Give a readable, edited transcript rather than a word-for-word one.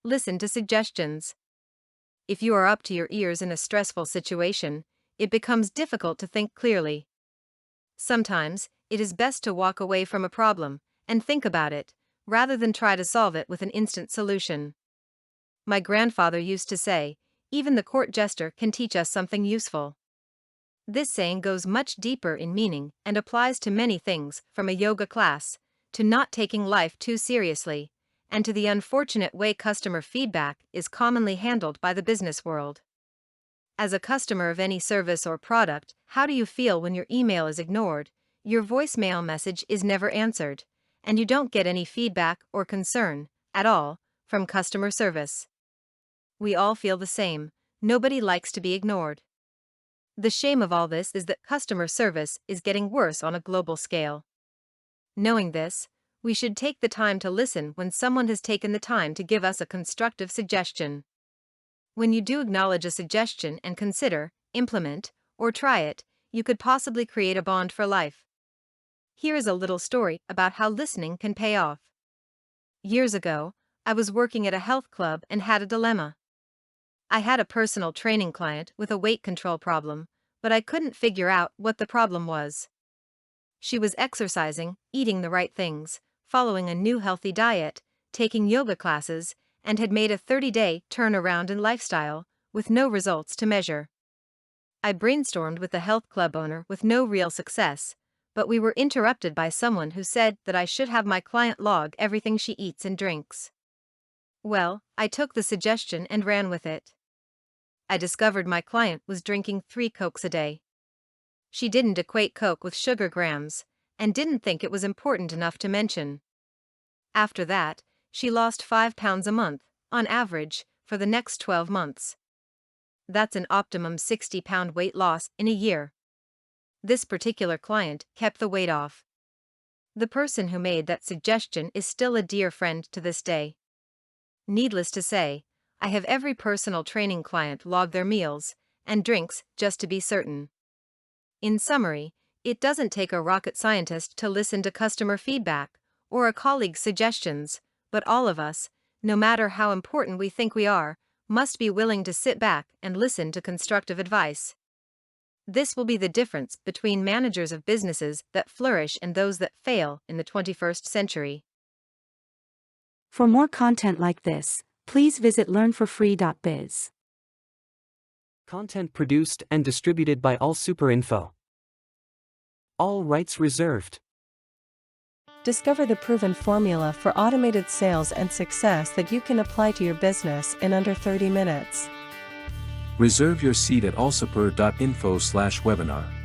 listen to suggestions. If you are up to your ears in a stressful situation, it becomes difficult to think clearly. Sometimes, it is best to walk away from a problem and think about it, rather than try to solve it with an instant solution. My grandfather used to say, "Even the court jester can teach us something useful." This saying goes much deeper in meaning and applies to many things, from a yoga class, to not taking life too seriously, and to the unfortunate way customer feedback is commonly handled by the business world. As a customer of any service or product, how do you feel when your email is ignored, your voicemail message is never answered, and you don't get any feedback or concern, at all, from customer service? We all feel the same. Nobody likes to be ignored. The shame of all this is that customer service is getting worse on a global scale. Knowing this, we should take the time to listen when someone has taken the time to give us a constructive suggestion. When you do acknowledge a suggestion and consider, implement, or try it, you could possibly create a bond for life. Here is a little story about how listening can pay off. Years ago, I was working at a health club and had a dilemma. I had a personal training client with a weight control problem, but I couldn't figure out what the problem was. She was exercising, eating the right things, following a new healthy diet, taking yoga classes, and had made a 30-day turnaround in lifestyle, with no results to measure. I brainstormed with the health club owner with no real success, but we were interrupted by someone who said that I should have my client log everything she eats and drinks. Well, I took the suggestion and ran with it. I discovered my client was drinking 3 Cokes a day. She didn't equate Coke with sugar grams, and didn't think it was important enough to mention. After that, she lost 5 pounds a month, on average, for the next 12 months. That's an optimum 60-pound weight loss in a year. This particular client kept the weight off. The person who made that suggestion is still a dear friend to this day. Needless to say, I have every personal training client log their meals and drinks just to be certain. In summary, it doesn't take a rocket scientist to listen to customer feedback or a colleague's suggestions, but all of us, no matter how important we think we are, must be willing to sit back and listen to constructive advice. This will be the difference between managers of businesses that flourish and those that fail in the 21st century. For more content like this, please visit learnforfree.biz. Content produced and distributed by AllSuperInfo. All rights reserved. Discover the proven formula for automated sales and success that you can apply to your business in under 30 minutes. Reserve your seat at allsuper.info/webinar.